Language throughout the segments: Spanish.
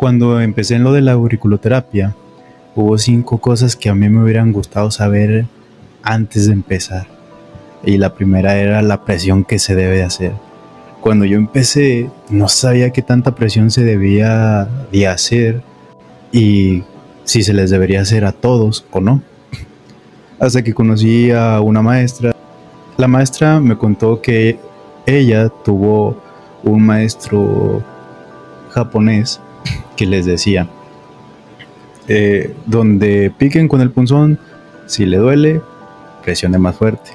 Cuando empecé en lo de la auriculoterapia, hubo 5 cosas que a mí me hubieran gustado saber antes de empezar. Y la primera era la presión que se debe hacer. Cuando yo empecé, no sabía qué tanta presión se debía de hacer y si se les debería hacer a todos o no. Hasta que conocí a una maestra. La maestra me contó que ella tuvo un maestro japonés que les decía, donde piquen con el punzón, si le duele, presione más fuerte,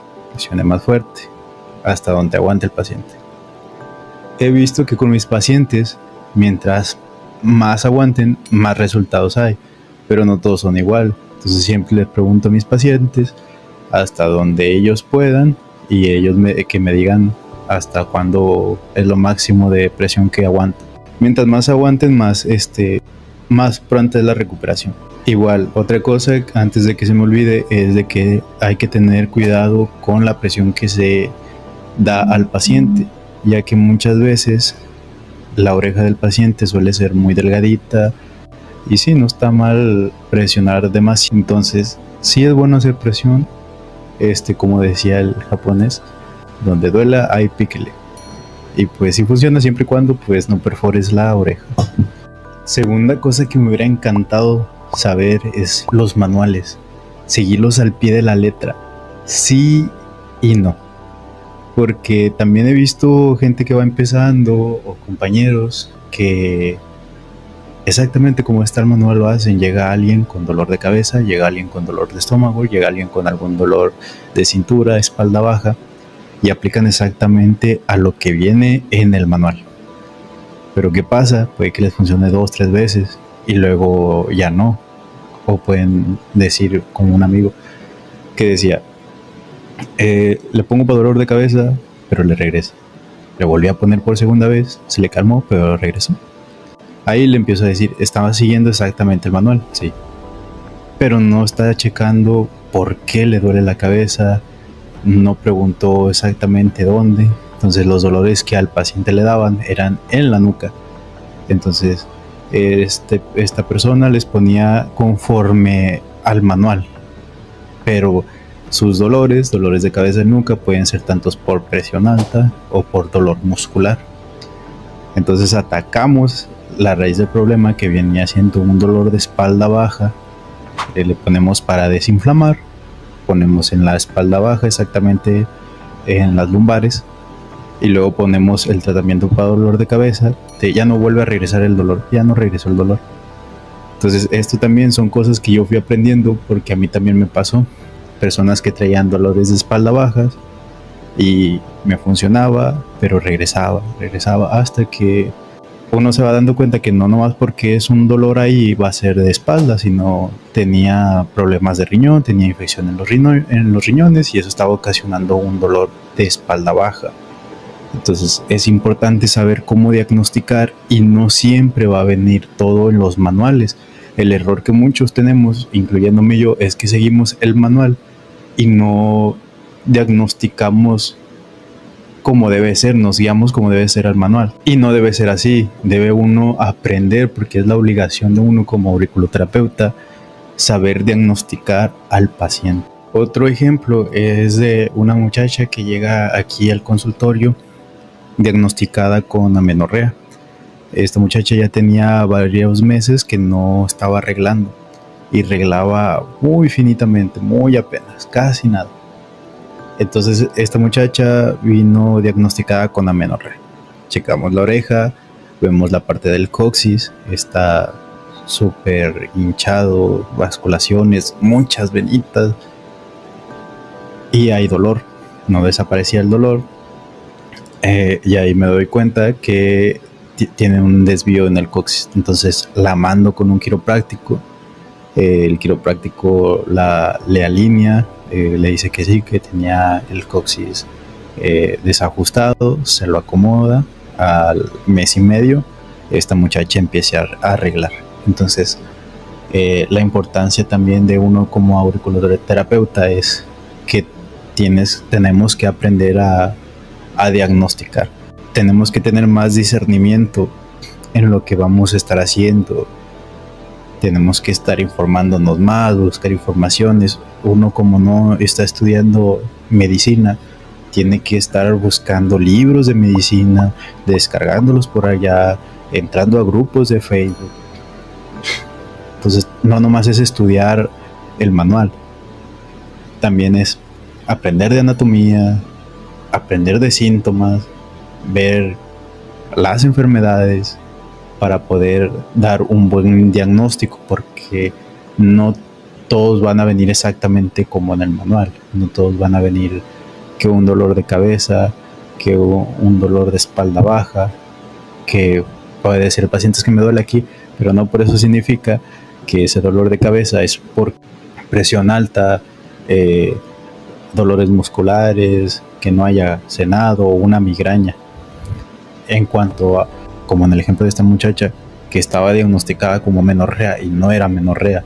hasta donde aguante el paciente. He visto que con mis pacientes, mientras más aguanten, más resultados hay, pero no todos son igual. Entonces siempre les pregunto a mis pacientes hasta donde ellos puedan y ellos que me digan hasta cuándo es lo máximo de presión que aguantan. Mientras más aguanten, más pronta es la recuperación. Igual, otra cosa antes de que se me olvide es de que hay que tener cuidado con la presión que se da al paciente, ya que muchas veces la oreja del paciente suele ser muy delgadita y sí, no está mal presionar demasiado. Entonces sí es bueno hacer presión, como decía el japonés, donde duela ahí píquele. Y pues sí funciona siempre y cuando pues no perfores la oreja. Segunda cosa que me hubiera encantado saber es los manuales, seguirlos al pie de la letra, sí y no, porque también he visto gente que va empezando o compañeros que exactamente como está el manual lo hacen. Llega alguien con dolor de cabeza, llega alguien con dolor de estómago, llega alguien con algún dolor de cintura, espalda baja, y aplican exactamente a lo que viene en el manual. Pero ¿qué pasa? Puede que les funcione 2-3 veces y luego ya no. O pueden decir, como un amigo que decía, le pongo para dolor de cabeza, pero le regresa. Le volví a poner por segunda vez, se le calmó, pero regresó. Ahí le empiezo a decir, estaba siguiendo exactamente el manual, sí, pero no está checando por qué le duele la cabeza, no preguntó exactamente dónde. Entonces los dolores que al paciente le daban eran en la nuca. Entonces esta persona les ponía conforme al manual, pero sus dolores de cabeza y nuca pueden ser tantos por presión alta o por dolor muscular. Entonces atacamos la raíz del problema, que venía siendo un dolor de espalda baja. Le ponemos para desinflamar, ponemos en la espalda baja, exactamente en las lumbares, y luego ponemos el tratamiento para dolor de cabeza. Ya no vuelve a regresar el dolor, ya no regresó el dolor. Entonces esto también son cosas que yo fui aprendiendo, porque a mí también me pasó. Personas que traían dolores de espalda bajas y me funcionaba, pero regresaba hasta que uno se va dando cuenta que no nomás porque es un dolor ahí va a ser de espalda, sino tenía problemas de riñón, tenía infección en los riñones, y eso estaba ocasionando un dolor de espalda baja. Entonces es importante saber cómo diagnosticar, y no siempre va a venir todo en los manuales. El error que muchos tenemos, incluyéndome yo, es que seguimos el manual y no diagnosticamos como debe ser, nos guiamos como debe ser al manual, y no debe ser así. Debe uno aprender, porque es la obligación de uno como auriculoterapeuta, saber diagnosticar al paciente. Otro ejemplo es de una muchacha que llega aquí al consultorio diagnosticada con amenorrea. Esta muchacha ya tenía varios meses que no estaba arreglando, y reglaba muy finitamente, muy apenas, casi nada. Entonces esta muchacha vino diagnosticada con amenorrea. Checamos la oreja, vemos la parte del coxis, está súper hinchado, vasculaciones, muchas venitas, y hay dolor, no desaparecía el dolor. Y ahí me doy cuenta que tiene un desvío en el coxis. Entonces la mando con un quiropráctico. El quiropráctico le alinea, le dice que sí, que tenía el coxis desajustado, se lo acomoda. Al mes y medio esta muchacha empieza a arreglar. Entonces la importancia también de uno como auriculoterapeuta es que tenemos que aprender a diagnosticar. Tenemos que tener más discernimiento en lo que vamos a estar haciendo. Tenemos que estar informándonos más, buscar informaciones. Uno, como no está estudiando medicina, tiene que estar buscando libros de medicina, descargándolos por allá, entrando a grupos de Facebook. Entonces, no nomás es estudiar el manual, también es aprender de anatomía, aprender de síntomas, ver las enfermedades para poder dar un buen diagnóstico, porque no todos van a venir exactamente como en el manual. No todos van a venir que un dolor de cabeza, que un dolor de espalda baja, que puede decir pacientes que me duele aquí, pero no por eso significa que ese dolor de cabeza es por presión alta, dolores musculares, que no haya cenado o una migraña. En cuanto a, como en el ejemplo de esta muchacha que estaba diagnosticada como menorrea y no era menorrea,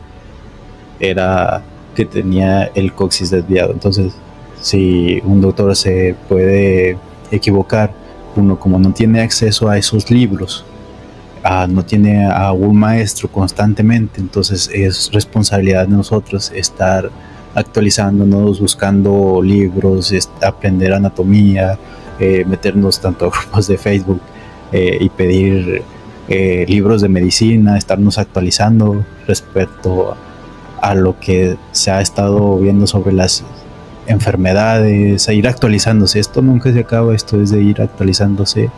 era que tenía el coxis desviado. Entonces, si un doctor se puede equivocar, uno como no tiene acceso a esos libros, no tiene a un maestro constantemente, entonces es responsabilidad de nosotros estar actualizándonos, buscando libros, aprender anatomía, meternos tanto a grupos de Facebook y pedir libros de medicina, estarnos actualizando respecto a lo que se ha estado viendo sobre las enfermedades, a ir actualizándose. Esto nunca se acaba, esto es de ir actualizándose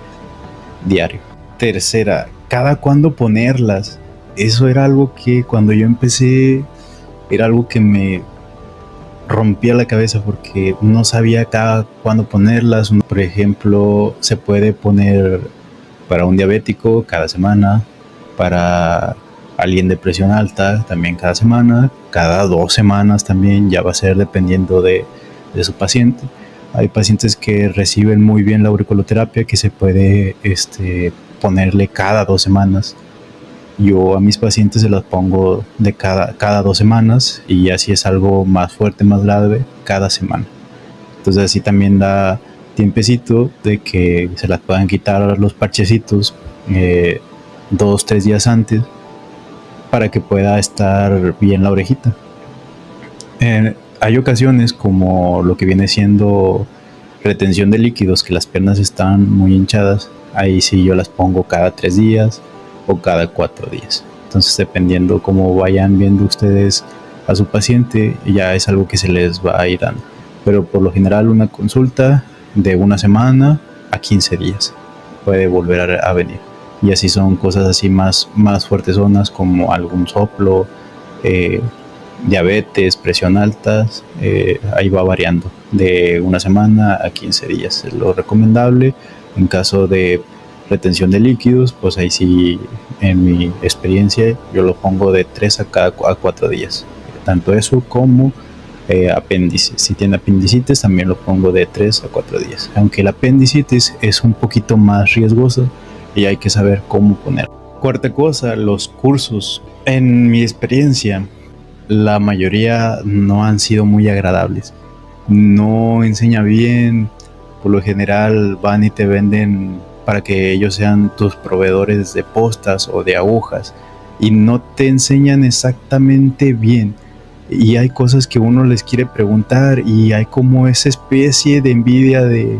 diario. Tercera, cada cuándo ponerlas. Eso era algo que cuando yo empecé era algo que me rompía la cabeza, porque no sabía cada cuándo ponerlas. Por ejemplo, se puede poner para un diabético cada semana, para alguien de presión alta también cada semana, cada 2 semanas también, ya va a ser dependiendo de su paciente. Hay pacientes que reciben muy bien la auriculoterapia, que se puede ponerle cada 2 semanas. Yo a mis pacientes se las pongo de cada 2 semanas, y así es algo más fuerte, más grave, cada semana. Entonces así también da tiempecito de que se las puedan quitar los parchecitos 2-3 días antes, para que pueda estar bien la orejita. Hay ocasiones como lo que viene siendo retención de líquidos, que las piernas están muy hinchadas. Ahí sí yo las pongo cada 3 días o cada 4 días. Entonces, dependiendo cómo vayan viendo ustedes a su paciente, ya es algo que se les va a ir dando. Pero por lo general, una consulta de 1 semana a 15 días puede volver a venir. Y así son cosas así más fuertes, zonas como algún soplo, diabetes, presión altas, ahí va variando de 1 semana a 15 días. Es lo recomendable. En caso de retención de líquidos, pues ahí sí, en mi experiencia, yo lo pongo de 3 a 4 días. Tanto eso como apéndice. Si tiene apendicitis, también lo pongo de 3 a 4 días. Aunque el apendicitis es un poquito más riesgoso y hay que saber cómo ponerlo. Cuarta cosa, los cursos. En mi experiencia, la mayoría no han sido muy agradables. No enseña bien. Por lo general van y te venden para que ellos sean tus proveedores de postas o de agujas, y no te enseñan exactamente bien. Y hay cosas que uno les quiere preguntar y hay como esa especie de envidia de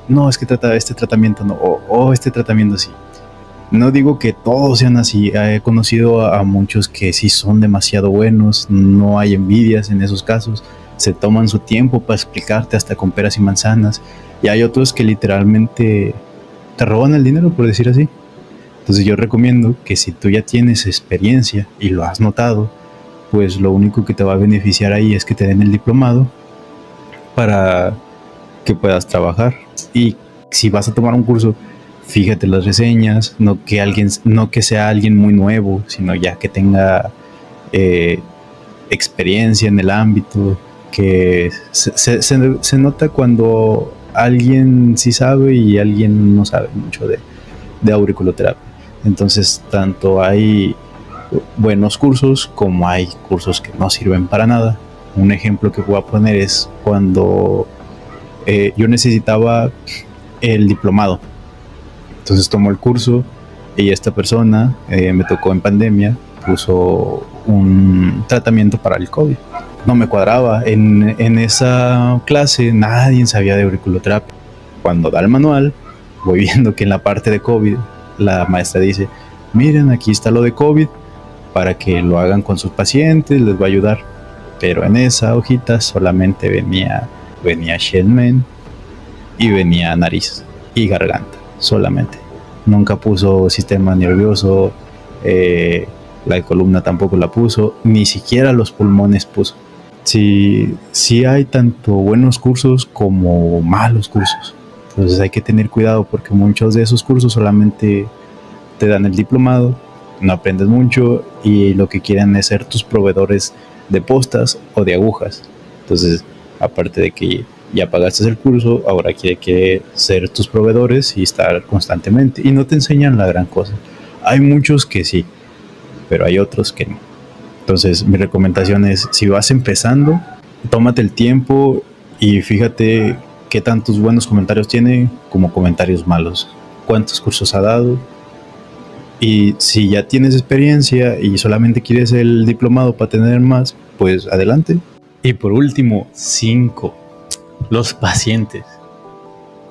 no, es que trata este tratamiento no, o este tratamiento sí. No digo que todos sean así, he conocido a muchos que sí son demasiado buenos, no hay envidias en esos casos, se toman su tiempo para explicarte hasta con peras y manzanas, y hay otros que literalmente te roban el dinero, por decir así. Entonces yo recomiendo que si tú ya tienes experiencia y lo has notado, pues lo único que te va a beneficiar ahí es que te den el diplomado para que puedas trabajar. Y si vas a tomar un curso, fíjate las reseñas, no que sea alguien muy nuevo, sino ya que tenga experiencia en el ámbito, que se nota cuando alguien sí sabe y alguien no sabe mucho de auriculoterapia. Entonces, tanto hay buenos cursos como hay cursos que no sirven para nada. Un ejemplo que voy a poner es cuando yo necesitaba el diplomado. Entonces tomo el curso Y esta persona, me tocó en pandemia, puso un tratamiento para el COVID. No me cuadraba. En esa clase nadie sabía de auriculoterapia. Cuando da el manual, voy viendo que en la parte de COVID, la maestra dice, miren, aquí está lo de COVID, para que lo hagan con sus pacientes, les va a ayudar. Pero en esa hojita solamente venía Shenmen y venía nariz y garganta, solamente. Nunca puso sistema nervioso, la columna tampoco la puso, ni siquiera los pulmones puso. Sí hay tanto buenos cursos como malos cursos. Entonces hay que tener cuidado porque muchos de esos cursos solamente te dan el diplomado, no aprendes mucho y lo que quieren es ser tus proveedores de postas o de agujas. Entonces, aparte de que ya pagaste el curso, ahora quiere que ser tus proveedores y estar constantemente. Y no te enseñan la gran cosa. Hay muchos que sí, pero hay otros que no. Entonces, mi recomendación es, si vas empezando, tómate el tiempo y fíjate qué tantos buenos comentarios tiene como comentarios malos. Cuántos cursos ha dado. Y si ya tienes experiencia y solamente quieres el diplomado para tener más, pues adelante. Y por último, 5. Los pacientes.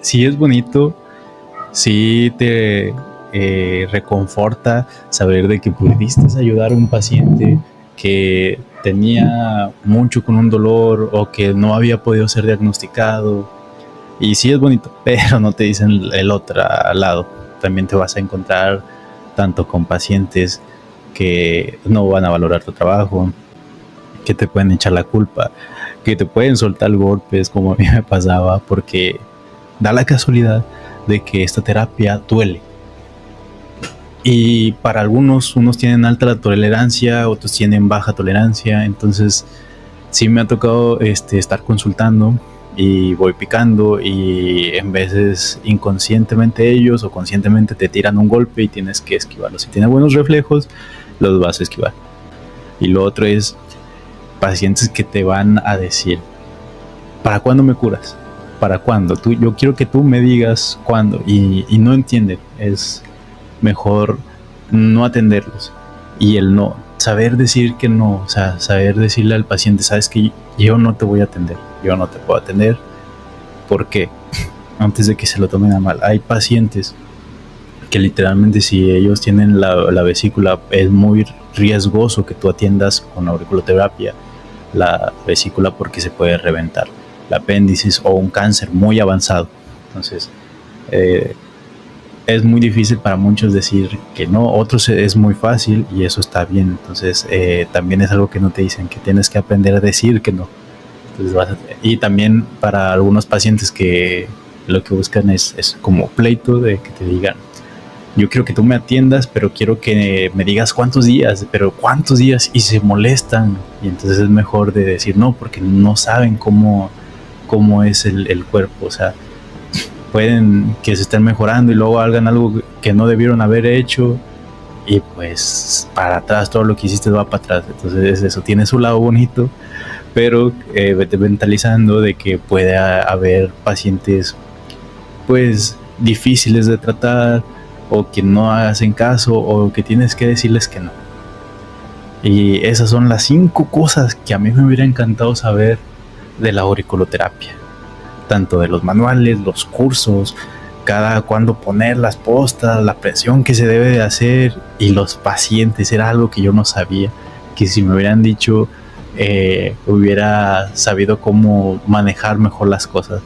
Sí es bonito, sí te reconforta saber de que pudiste ayudar a un paciente que tenía mucho con un dolor o que no había podido ser diagnosticado. Y sí es bonito, pero no te dicen el otro lado. También te vas a encontrar tanto con pacientes que no van a valorar tu trabajo, que te pueden echar la culpa, que te pueden soltar golpes como a mí me pasaba, porque da la casualidad de que esta terapia duele. Y para algunos, unos tienen alta tolerancia, otros tienen baja tolerancia. Entonces sí me ha tocado estar consultando y voy picando y en veces inconscientemente ellos o conscientemente te tiran un golpe y tienes que esquivarlo. Si tienes buenos reflejos, los vas a esquivar. Y lo otro es pacientes que te van a decir, ¿para cuándo me curas? ¿Para cuándo? Yo quiero que tú me digas cuándo. Y no entienden. Es mejor no atenderlos. Y el no, saber decir que no, o sea, saber decirle al paciente, sabes que yo no te voy a atender, yo no te puedo atender. ¿Por qué? Antes de que se lo tomen a mal. Hay pacientes que literalmente, si ellos tienen la vesícula, es muy riesgoso que tú atiendas con auriculoterapia la vesícula porque se puede reventar el apéndice o un cáncer muy avanzado. Entonces es muy difícil para muchos decir que no, otros es muy fácil y eso está bien. Entonces también es algo que no te dicen, que tienes que aprender a decir que no. Entonces y también para algunos pacientes que lo que buscan es como pleito, de que te digan, yo quiero que tú me atiendas, pero quiero que me digas cuántos días, y se molestan. Y entonces es mejor de decir no, porque no saben cómo es el cuerpo. O sea, pueden que se estén mejorando y luego hagan algo que no debieron haber hecho y pues para atrás, todo lo que hiciste va para atrás. Entonces eso tiene su lado bonito, pero vete mentalizando de que puede haber pacientes pues difíciles de tratar, o que no hacen caso, o que tienes que decirles que no. Y esas son las 5 cosas que a mí me hubiera encantado saber de la auriculoterapia, tanto de los manuales, los cursos, cada cuándo poner las postas, la presión que se debe de hacer, y los pacientes. Era algo que yo no sabía, que si me hubieran dicho hubiera sabido cómo manejar mejor las cosas.